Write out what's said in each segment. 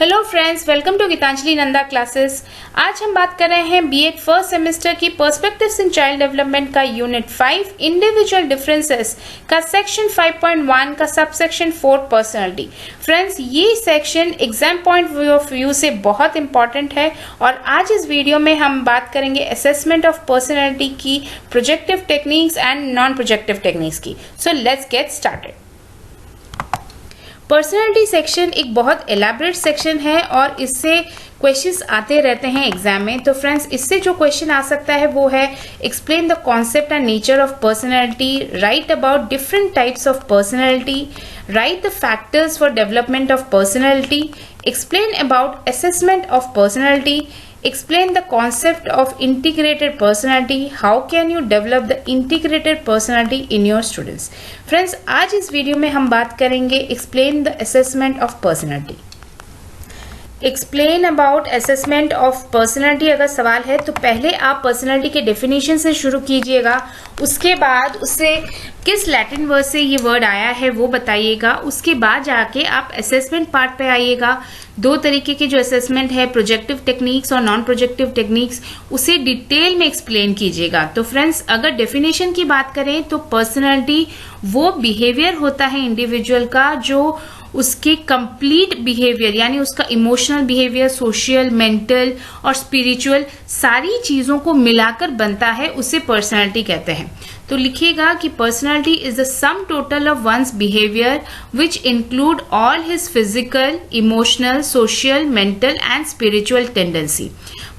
Hello friends, welcome to Geetanjali Nanda classes. आज हम बात कर रहे हैं बीएड फर्स्ट सेमेस्टर की पर्सपेक्टिव्स इन चाइल्ड डेवलपमेंट का यूनिट 5 इंडिविजुअल डिफरेंसेस का सेक्शन 5.1 का सबसेक्शन 4 पर्सनालिटी। फ्रेंड्स, ये section exam point of view से बहुत इंपॉर्टेंट है और आज इस वीडियो में हम बात करेंगे असेसमेंट ऑफ पर्सनालिटी की projective techniques and non projective techniques की। So let's get started. Personality section एक बहुत एलैबोरेट सेक्शन है और इससे क्वेश्चंस आते रहते हैं एग्जाम में। तो फ्रेंड्स, इससे जो क्वेश्चन आ सकता है वो है explain the concept and nature of personality, right about different types of personality, write the factors for development of personality, explain about assessment of personality, explain the concept of integrated personality, how can you develop the integrated personality in your students। Friends, आज इस video में हम बात करेंगे explain the assessment of personality। Explain about assessment of personality अगर सवाल है तो पहले आप पर्सनालिटी के डेफिनेशन से शुरू कीजिएगा, उसके बाद उससे किस लैटिन वर्ड से ये वर्ड आया है वो बताइएगा, उसके बाद जाके आप असेसमेंट पार्ट पे आइएगा। दो तरीके के जो असेसमेंट है, प्रोजेक्टिव टेक्निक्स और नॉन प्रोजेक्टिव टेक्निक्स, उसे डिटेल में एक्सप्लेन कीजिएगा। तो फ्रेंड्स, अगर डेफिनेशन की बात करें तो पर्सनालिटी वो बिहेवियर होता है इंडिविजुअल का जो उसके कंप्लीट बिहेवियर यानी उसका इमोशनल बिहेवियर, सोशल, मेंटल और स्पिरिचुअल सारी चीजों को मिलाकर बनता है, उसे पर्सनालिटी कहते हैं। तो लिखिएगा कि personality is the sum total of one's behaviour which include all his physical, emotional, social, mental and spiritual tendency.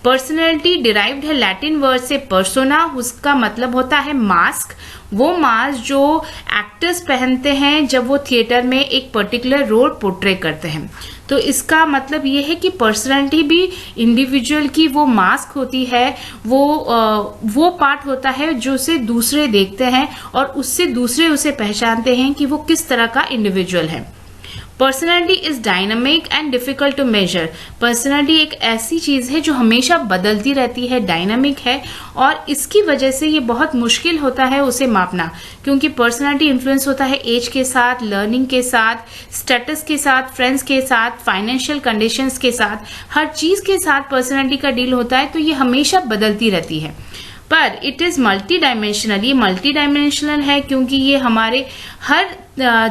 Personality derived है लैटिन वर्ड से पर्सोना, उसका मतलब होता है मास्क। वो मास्क जो एक्टर्स पहनते हैं जब वो थिएटर में एक पर्टिकुलर रोल पोर्ट्रे करते हैं। तो इसका मतलब ये है कि पर्सनैलिटी भी इंडिविजुअल की वो मास्क होती है, वो पार्ट होता है जो उसे दूसरे देखते हैं और उससे दूसरे उसे पहचानते हैं कि वो किस तरह का इंडिविजुअल है। Personality is dynamic and difficult to measure. Personality एक ऐसी चीज है जो हमेशा बदलती रहती है, डायनामिक है और इसकी वजह से ये बहुत मुश्किल होता है उसे मापना, क्योंकि पर्सनैलिटी इन्फ्लुएंस होता है एज के साथ, लर्निंग के साथ, स्टेटस के साथ, फ्रेंड्स के साथ, फाइनेंशियल कंडीशंस के साथ, हर चीज के साथ पर्सनैलिटी का डील होता है। तो ये हमेशा बदलती रहती है, पर इट इज मल्टी डायमेंशनल। ये मल्टी डायमेंशनल है क्योंकि ये हमारे हर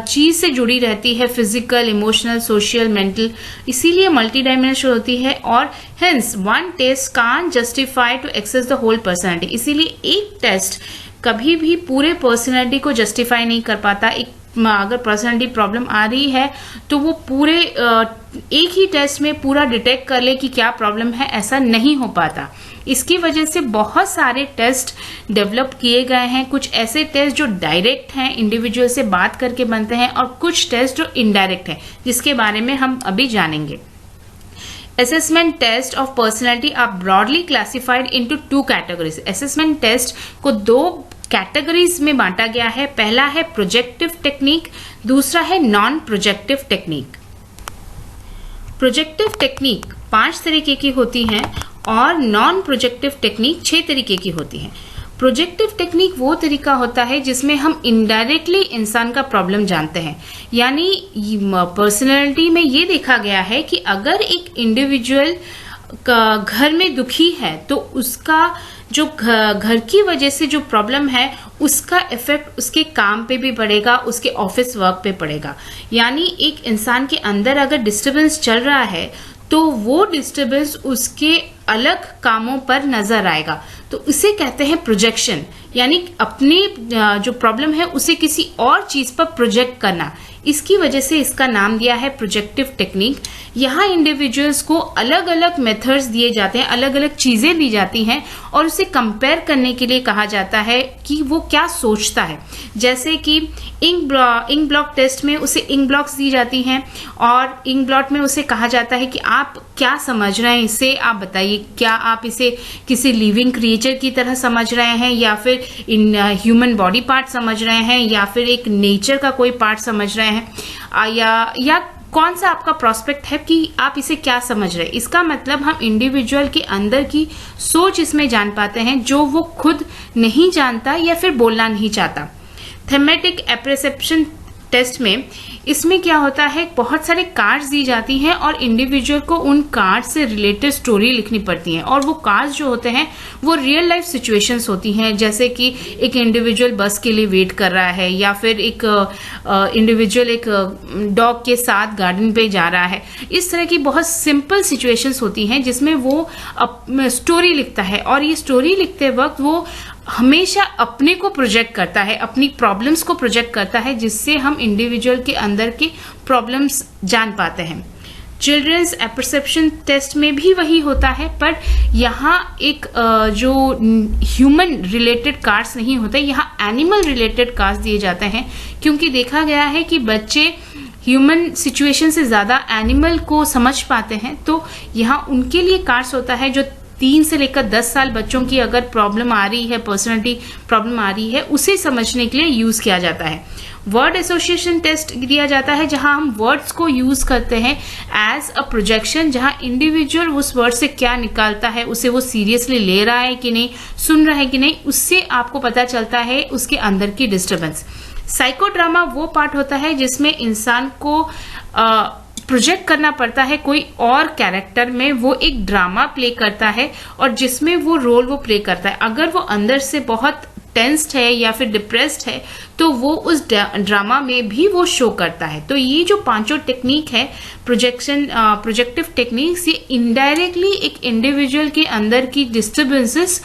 चीज से जुड़ी रहती है, फिजिकल, इमोशनल, सोशल, मेंटल, इसीलिए मल्टी डायमेंशनल होती है और hence one test can justify to assess the whole personality. इसीलिए एक टेस्ट कभी भी पूरे पर्सनैलिटी को जस्टिफाई नहीं कर पाता। अगर पर्सनैलिटी प्रॉब्लम आ रही है तो वो पूरे एक ही टेस्ट में पूरा डिटेक्ट कर ले कि क्या प्रॉब्लम है, ऐसा नहीं हो पाता। इसकी वजह से बहुत सारे टेस्ट डेवलप किए गए हैं। कुछ ऐसे टेस्ट जो डायरेक्ट हैं, इंडिविजुअल से बात करके बनते हैं, और कुछ टेस्ट जो इनडायरेक्ट हैं, जिसके बारे में हम अभी जानेंगे। Assessment test of personality are broadly classified into 2 categories. Assessment test को 2 कैटेगरीज में बांटा गया है। पहला है प्रोजेक्टिव टेक्निक, दूसरा है non projective technique. Projective technique 5 तरीके की होती हैं और नॉन प्रोजेक्टिव टेक्निक 6 तरीके की होती हैं। प्रोजेक्टिव टेक्निक वो तरीका होता है जिसमें हम इनडायरेक्टली इंसान का प्रॉब्लम जानते हैं। यानी पर्सनैलिटी में ये देखा गया है कि अगर एक इंडिविजुअल घर में दुखी है तो उसका जो घर की वजह से जो प्रॉब्लम है उसका इफेक्ट उसके काम पे भी पड़ेगा, उसके ऑफिस वर्क पे पड़ेगा। यानी एक इंसान के अंदर अगर डिस्टरबेंस चल रहा है तो वो डिस्टरबेंस उसके अलग कामों पर नजर आएगा। तो इसे कहते हैं प्रोजेक्शन, यानी अपनी जो प्रॉब्लम है उसे किसी और चीज पर प्रोजेक्ट करना। इसकी वजह से इसका नाम दिया है प्रोजेक्टिव टेक्निक। यहाँ इंडिविजुअल्स को अलग अलग मेथड्स दिए जाते हैं, अलग अलग चीजें दी जाती हैं और उसे कंपेयर करने के लिए कहा जाता है कि वो क्या सोचता है। जैसे कि इंक ब्लॉक टेस्ट में उसे इंक ब्लॉक्स दी जाती हैं और इंक ब्लॉक में उसे कहा जाता है कि आप क्या समझ रहे हैं, इससे आप बताइए, क्या आप इसे किसी लिविंग क्रिएचर की तरह समझ रहे हैं या फिर इन ह्यूमन बॉडी पार्ट समझ रहे हैं या फिर एक नेचर का कोई पार्ट समझ रहे हैं, या कौन सा आपका प्रोस्पेक्ट है कि आप इसे क्या समझ रहे हैं। इसका मतलब हम इंडिविजुअल के अंदर की सोच इसमें जान पाते हैं जो वो खुद नहीं जानता या फिर बोलना नहीं चाहता। थेमेटिक एप्रिसिएशन टेस्ट में इसमें क्या होता है, बहुत सारे कार्ड्स दी जाती हैं और इंडिविजुअल को उन कार्ड से रिलेटेड स्टोरी लिखनी पड़ती है, और वो कार्ड्स जो होते हैं वो रियल लाइफ सिचुएशंस होती हैं, जैसे कि एक इंडिविजुअल बस के लिए वेट कर रहा है, या फिर एक इंडिविजुअल एक डॉग के साथ गार्डन पे जा रहा है। इस तरह की बहुत सिंपल सिचुएशंस होती हैं जिसमें वो स्टोरी लिखता है, और ये स्टोरी लिखते वक्त वो हमेशा अपने को प्रोजेक्ट करता है, अपनी प्रॉब्लम्स को प्रोजेक्ट करता है, जिससे हम इंडिविजुअल के अंदर के प्रॉब्लम्स जान पाते हैं। चिल्ड्रंस परसेप्शन टेस्ट में भी वही होता है, पर यहाँ एक जो ह्यूमन रिलेटेड कार्ड्स नहीं होते, यहाँ एनिमल रिलेटेड कार्ड्स दिए जाते हैं, क्योंकि देखा गया है कि बच्चे ह्यूमन सिचुएशन से ज्यादा एनिमल को समझ पाते हैं। तो यहाँ उनके लिए कार्ड्स होता है जो 3 से लेकर 10 साल बच्चों की अगर प्रॉब्लम आ रही है, पर्सनालिटी प्रॉब्लम आ रही है, उसे समझने के लिए यूज किया जाता है। वर्ड एसोसिएशन टेस्ट दिया जाता है, जहां हम वर्ड्स को यूज करते हैं एज अ प्रोजेक्शन, जहां इंडिविजुअल उस वर्ड से क्या निकालता है, उसे वो सीरियसली ले रहा है कि नहीं, सुन रहा है कि नहीं, उससे आपको पता चलता है उसके अंदर की डिस्टर्बेंस। साइकोड्रामा वो पार्ट होता है जिसमें इंसान को प्रोजेक्ट करना पड़ता है कोई और कैरेक्टर में, वो एक ड्रामा प्ले करता है और जिसमें वो रोल वो प्ले करता है। अगर वो अंदर से बहुत टेंस्ड है या फिर डिप्रेस्ड है तो वो उस ड्रामा में भी वो शो करता है। तो ये जो पांचों टेक्निक है प्रोजेक्टिव टेक्निक्स, ये इनडायरेक्टली एक इंडिविजुअल के अंदर की डिस्टर्बेंसेस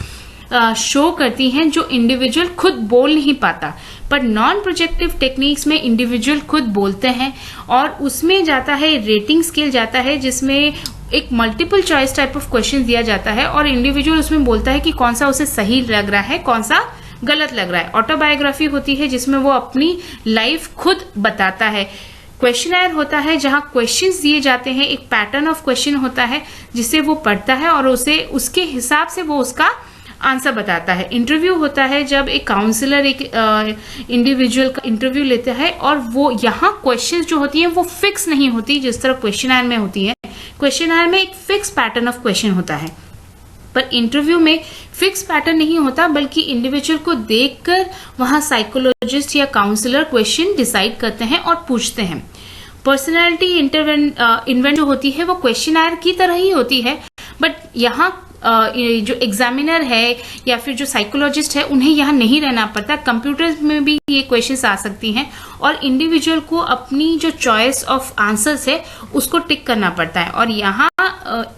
शो करती हैं जो इंडिविजुअल खुद बोल नहीं पाता। पर नॉन प्रोजेक्टिव टेक्निक्स में इंडिविजुअल खुद बोलते हैं, और उसमें जाता है रेटिंग स्केल जाता है, जिसमें एक multiple choice type of question दिया जाता है और इंडिविजुअल उसमें बोलता है कि कौन सा उसे सही लग रहा है, कौन सा गलत लग रहा है। ऑटोबायोग्राफी होती है जिसमें वो अपनी लाइफ खुद बताता है। क्वेश्चनर होता है जहां क्वेश्चंस दिए जाते हैं, एक पैटर्न ऑफ क्वेश्चन होता है जिसे वो पढ़ता है और उसे उसके हिसाब से वो उसका आंसर बताता है। इंटरव्यू होता है जब एक काउंसलर एक इंडिविजुअल का इंटरव्यू लेता है, और वो यहाँ क्वेश्चंस जो होती हैं वो फिक्स नहीं होती जिस तरह क्वेश्चनर में होती है। क्वेश्चनर में एक फिक्स पैटर्न ऑफ क्वेश्चन होता है, पर इंटरव्यू में फिक्स पैटर्न नहीं होता, बल्कि इंडिविजुअल को देखकर वहां साइकोलॉजिस्ट या काउंसलर क्वेश्चन डिसाइड करते हैं और पूछते हैं। पर्सनैलिटी इन्वेंट जो होती है वो क्वेश्चनर की तरह ही होती है, बट यहाँ जो एग्जामिनर है या फिर जो साइकोलॉजिस्ट है उन्हें यहाँ नहीं रहना पड़ता। कंप्यूटर्स में भी ये क्वेश्चंस आ सकती हैं और इंडिविजुअल को अपनी जो चॉइस ऑफ आंसर्स है उसको टिक करना पड़ता है। और यहाँ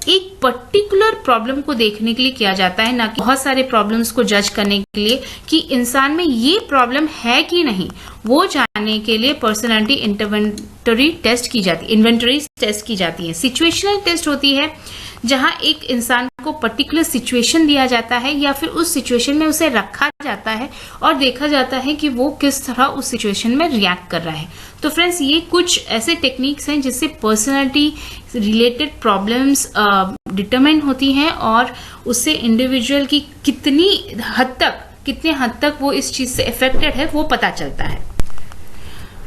एक पर्टिकुलर प्रॉब्लम को देखने के लिए किया जाता है, ना कि बहुत सारे प्रॉब्लम्स को जज करने के लिए कि इंसान में ये प्रॉब्लम है कि नहीं, वो जानने के लिए पर्सनैलिटी इन्वेंटरी टेस्ट की जाती है, इन्वेंटरी टेस्ट की जाती है। सिचुएशनल टेस्ट होती है जहां एक इंसान को पर्टिकुलर सिचुएशन दिया जाता है या फिर उस सिचुएशन में उसे रखा जाता है और देखा जाता है कि वो किस तरह उस सिचुएशन में रिएक्ट कर रहा है। तो फ्रेंड्स, ये कुछ ऐसे टेक्निक्स हैं जिससे पर्सनालिटी रिलेटेड प्रॉब्लम्स डिटरमाइन होती हैं और उससे इंडिविजुअल की कितने हद तक वो इस चीज से अफेक्टेड है वो पता चलता है।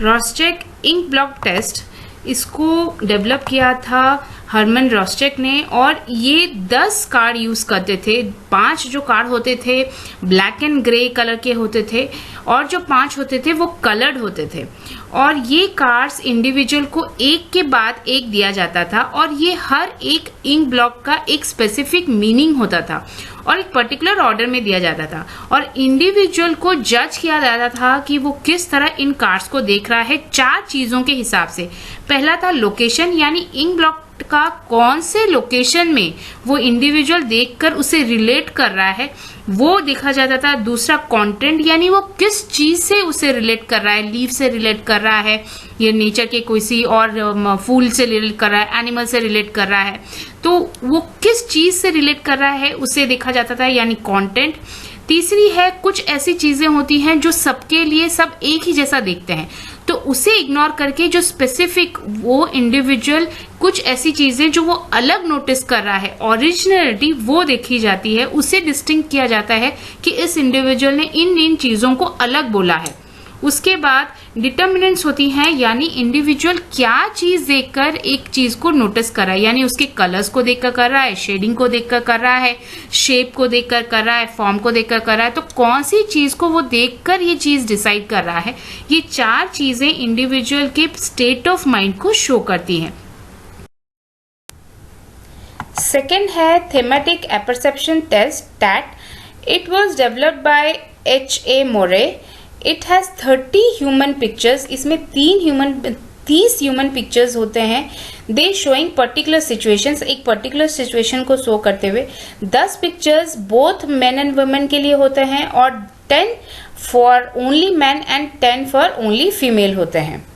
रॉस्चेक इंक ब्लॉक टेस्ट, इसको डेवलप किया था हरमन रॉस्चेक ने, और ये 10 कार्ड यूज करते थे। 5 जो कार्ड होते थे ब्लैक एंड ग्रे कलर के होते थे और जो 5 होते थे वो कलर्ड होते थे, और ये कार्ड्स इंडिविजुअल को एक के बाद एक दिया जाता था और ये हर एक इंक ब्लॉक का एक स्पेसिफिक मीनिंग होता था और एक पर्टिकुलर ऑर्डर में दिया जाता था, और इंडिविजुअल को जज किया जाता था कि वो किस तरह इन कार्ड्स को देख रहा है 4 चीजों के हिसाब से। पहला था लोकेशन, यानी इंक ब्लॉक का कौन से लोकेशन में वो इंडिविजुअल देखकर उसे रिलेट कर रहा है वो देखा जाता था। दूसरा कंटेंट, यानी वो किस चीज से उसे रिलेट कर रहा है, लीफ से रिलेट कर रहा है, ये नेचर के किसी और फूल से रिलेट कर रहा है, एनिमल से रिलेट कर रहा है, तो वो किस चीज से रिलेट कर रहा है उसे देखा जाता था, यानी कंटेंट। तीसरी है, कुछ ऐसी चीजें होती हैं जो सबके लिए सब एक ही जैसा देखते हैं, तो उसे इग्नोर करके जो स्पेसिफिक वो इंडिविजुअल कुछ ऐसी चीजें जो वो अलग नोटिस कर रहा है, ओरिजिनलिटी वो देखी जाती है, उसे डिस्टिंक्ट किया जाता है कि इस इंडिविजुअल ने इन चीजों को अलग बोला है। उसके बाद डिटर्मिनेंट्स होती हैं, यानी इंडिविजुअल क्या चीज देखकर एक चीज को नोटिस कर रहा है, यानी उसके कलर्स को देखकर कर रहा है, शेडिंग को देखकर कर रहा है, शेप को देखकर कर रहा है, फॉर्म को देखकर कर रहा है। तो कौन सी चीज को वो देखकर ये चीज डिसाइड कर रहा है, ये 4 चीजें इंडिविजुअल के स्टेट ऑफ माइंड को शो करती हैं। सेकेंड है thematic apperception test, TAT. It was developed by H.A. Murray. It has 30 human pictures. इसमें 30 ह्यूमन पिक्चर्स होते हैं। दे शोइंग पर्टिकुलर सिचुएशंस, एक पर्टिकुलर सिचुएशन को शो करते हुए। 10 pictures both men and women के लिए होते हैं और 10 for only man and 10 for only female होते हैं।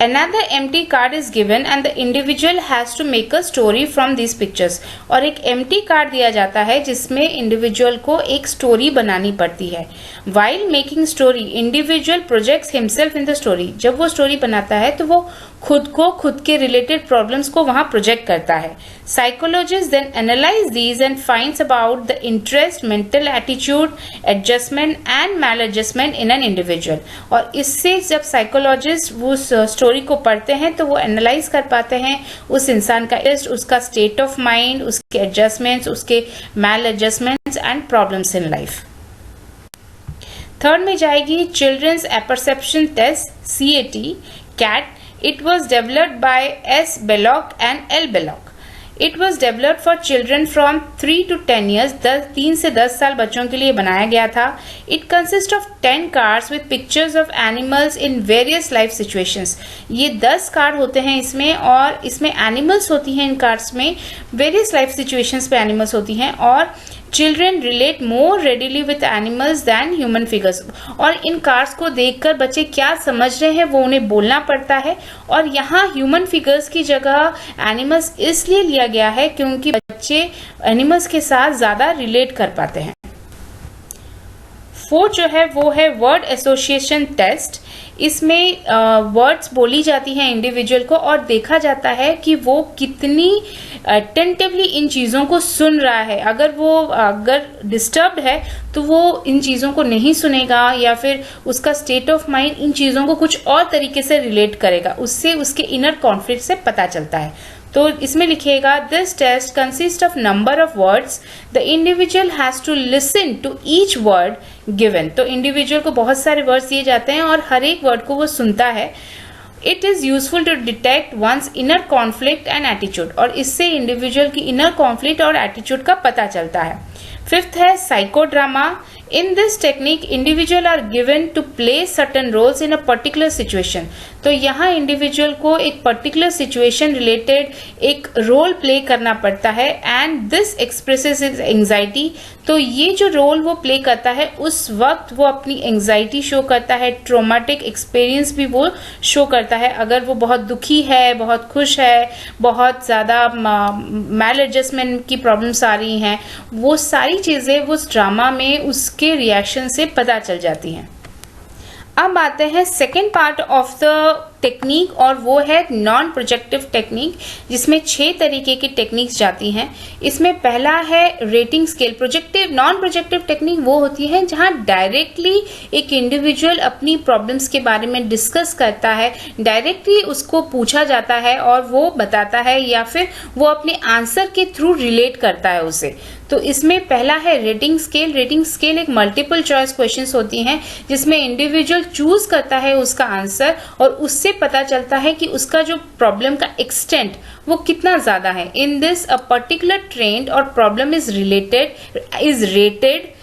Another empty card is given and the individual has to make a story from these pictures. और एक empty card दिया जाता है जिसमें individual को एक story बनानी पड़ती है। While making story, individual projects himself in the story. जब वो story बनाता है तो वो खुद के related problems को वहाँ project करता है। Psychologists then analyze these and finds about the interest, mental attitude, adjustment and maladjustment in an individual. और इससे जब psychologists वो स्टोरी को पढ़ते हैं तो वो एनालाइज कर पाते हैं उस इंसान का इंटरेस्ट, उसका स्टेट ऑफ माइंड, उसके एडजस्टमेंट्स, उसके mal adjustments and problems in life. Third में जाएगी children's apperception test, CAT, CAT. It was developed by S. Belloc and L. Belloc. It was developed for children from 3 to 10 years. 3 से 10 साल बच्चों के लिए बनाया गया था। It consists of 10 cards with pictures of animals in various life situations. ये 10 card होते हैं इसमें और इसमें एनिमल्स होती हैं इन कार्ड्स में, वेरियस लाइफ सिचुएशंस पे एनिमल्स होती हैं और children relate more readily with animals than human figures. और इन कार्ड्स को देखकर बच्चे क्या समझ रहे हैं वो उन्हें बोलना पड़ता है और यहाँ ह्यूमन फिगर्स की जगह एनिमल्स इसलिए लिया गया है क्योंकि बच्चे एनिमल्स के साथ ज्यादा रिलेट कर पाते हैं। फोर्थ जो है वो है वर्ड एसोसिएशन टेस्ट। इसमें वर्ड्स बोली जाती हैं इंडिविजुअल को और देखा जाता है कि वो कितनी अटेंटिवली इन चीज़ों को सुन रहा है। अगर डिस्टर्ब्ड है तो वो इन चीज़ों को नहीं सुनेगा या फिर उसका स्टेट ऑफ माइंड इन चीज़ों को कुछ और तरीके से रिलेट करेगा, उससे उसके इनर कॉन्फ्लिक्ट से पता चलता है। तो इसमें लिखिएगा this test consist of number of words, the individual has to listen to each word given. तो इंडिविजुअल को बहुत सारे वर्ड्स दिए जाते हैं और हर एक वर्ड को वो सुनता है। It is useful to detect one's inner conflict and attitude, और इससे इंडिविजुअल की इनर कॉन्फ्लिक्ट और एटीट्यूड का पता चलता है। फिफ्थ है psychodrama. In this technique, individual are given to play certain roles in a particular situation. तो यहाँ इंडिविजुअल को एक पर्टिकुलर सिचुएशन रिलेटेड एक रोल प्ले करना पड़ता है and this expresses his anxiety. तो ये जो रोल वो प्ले करता है उस वक्त वो अपनी एंजाइटी शो करता है, ट्रोमेटिक एक्सपीरियंस भी वो शो करता है। अगर वो बहुत दुखी है, बहुत खुश है, बहुत ज़्यादा मैल एडजस्टमेंट की प्रॉब्लम्स आ रही हैं, वो सारी चीज़ें वो ड्रामा में उसके रिएक्शन से पता चल जाती हैं। अब आते हैं second part of the technique और वो है नॉन प्रोजेक्टिव टेक्निक, जिसमें 6 तरीके की टेक्निक्स जाती हैं। इसमें पहला है rating scale. Projective non projective technique वो होती है जहां डायरेक्टली एक इंडिविजुअल अपनी प्रॉब्लम्स के बारे में डिस्कस करता है, डायरेक्टली उसको पूछा जाता है और वो बताता है या फिर वो अपने आंसर के थ्रू रिलेट करता है उसे। तो इसमें पहला है रेटिंग स्केल। रेटिंग स्केल एक मल्टीपल चॉइस क्वेश्चंस होती हैं जिसमें इंडिविजुअल चूज करता है उसका आंसर और उससे पता चलता है कि उसका जो प्रॉब्लम का एक्सटेंट वो कितना ज्यादा है। In this a particular trend और problem is rated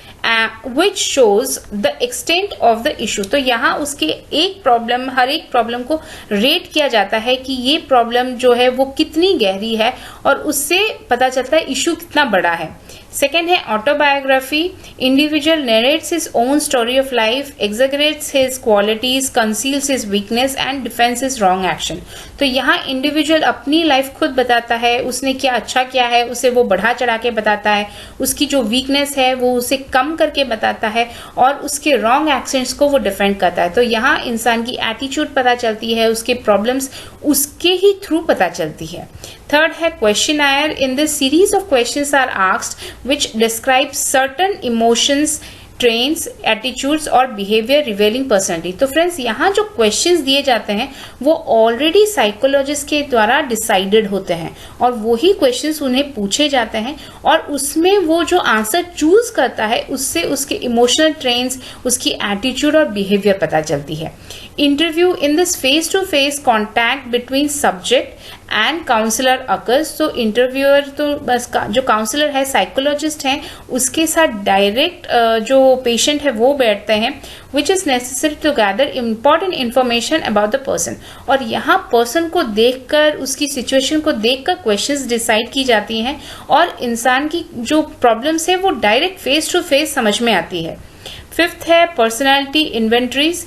which shows the extent of the issue। तो यहाँ उसके हर एक प्रॉब्लम को रेट किया जाता है कि ये प्रॉब्लम जो है वो कितनी गहरी है और उससे पता चलता है इशू कितना बड़ा है। सेकेंड है autobiography. Individual narrates his own story of life, exaggerates his qualities, conceals his weakness and defence his wrong action. तो यहाँ इंडिविजुअल अपनी लाइफ खुद बताता है, उसने क्या अच्छा किया है उसे वो बढ़ा चढ़ा के बताता है, उसकी जो वीकनेस है वो उसे कम करके बताता है और उसके रॉन्ग एक्शंस को वो डिफेंड करता है। तो यहाँ इंसान की एटीट्यूड पता चलती है, उसके प्रॉब्लम्स उसके ही थ्रू पता चलती है। थर्ड है questionnaire. In this series of questions are asked which describe certain emotions trends, attitudes और बिहेवियर रिवेलिंग पर्सनैलिटी। तो फ्रेंड्स यहाँ जो क्वेश्चंस दिए जाते हैं वो ऑलरेडी साइकोलॉजिस्ट के द्वारा डिसाइडेड होते हैं और वही क्वेश्चंस उन्हें पूछे जाते हैं और उसमें वो जो आंसर चूज करता है उससे उसके इमोशनल ट्रेंड्स, उसकी एटीट्यूड और बिहेवियर पता चलती है। Interview in this face to face contact between subject and counsellor occurs. तो इंटरव्यूअर तो बस जो काउंसलर है, साइकोलॉजिस्ट हैं, उसके साथ डायरेक्ट जो पेशेंट है वो बैठते हैं, which is necessary to gather important information about the person. और यहाँ पर्सन को देखकर, उसकी सिचुएशन को देखकर क्वेश्चंस डिसाइड की जाती हैं और इंसान की जो प्रॉब्लम्स है वो डायरेक्ट फेस टू फेस समझ में आती है। फिफ्थ है personality inventories.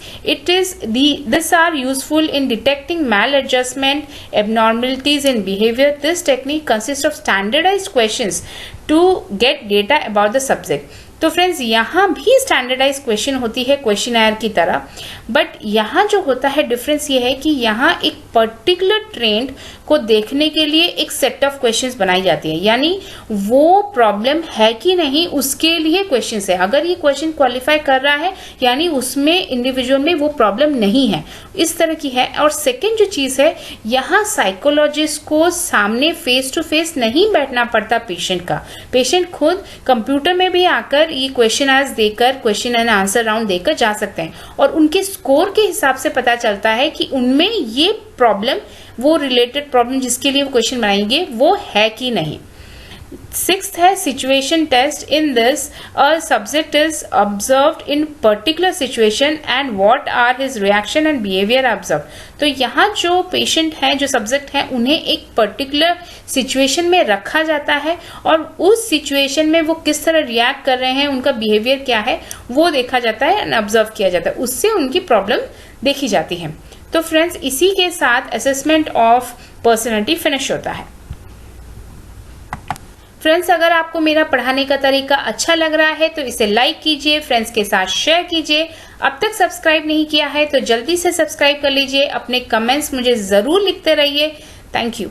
These are useful in detecting maladjustment, abnormalities in behavior. This technique consists of standardized questions to get data about the subject. तो फ्रेंड्स यहाँ भी स्टैंडर्डाइज क्वेश्चन होती है क्वेश्चनर की तरह, बट यहाँ जो होता है डिफरेंस ये है कि यहाँ एक पर्टिकुलर ट्रेंड को देखने के लिए एक सेट ऑफ क्वेश्चंस बनाई जाती है, यानी वो प्रॉब्लम है कि नहीं उसके लिए क्वेश्चंस है। अगर ये क्वेश्चन क्वालिफाई कर रहा है यानी उसमें इंडिविजुअल में वो प्रॉब्लम नहीं है, इस तरह की है। और सेकेंड जो चीज है, यहाँ साइकोलॉजिस्ट को सामने फेस टू फेस नहीं बैठना पड़ता पेशेंट का। पेशेंट खुद कंप्यूटर में भी आकर ये क्वेश्चन देकर, क्वेश्चन एंड आंसर राउंड देकर जा सकते हैं और उनके स्कोर के हिसाब से पता चलता है कि उनमें ये प्रॉब्लम, वो रिलेटेड प्रॉब्लम जिसके लिए वो क्वेश्चन बनाएंगे वो है कि नहीं। सिक्स्थ है situation test. In this a subject is observed in particular situation and what are his reaction and behaviour observe. तो यहाँ जो पेशेंट है, जो सब्जेक्ट है, उन्हें एक पर्टिकुलर सिचुएशन में रखा जाता है और उस सिचुएशन में वो किस तरह रिएक्ट कर रहे हैं, उनका बिहेवियर क्या है वो देखा जाता है एंड ऑब्जर्व किया जाता है, उससे उनकी प्रॉब्लम देखी जाती है। तो फ्रेंड्स इसी के साथ असेसमेंट ऑफ पर्सनैलिटी फिनिश होता है। फ्रेंड्स अगर आपको मेरा पढ़ाने का तरीका अच्छा लग रहा है तो इसे लाइक कीजिए, फ्रेंड्स के साथ शेयर कीजिए। अब तक सब्सक्राइब नहीं किया है तो जल्दी से सब्सक्राइब कर लीजिए। अपने कमेंट्स मुझे जरूर लिखते रहिए। Thank you.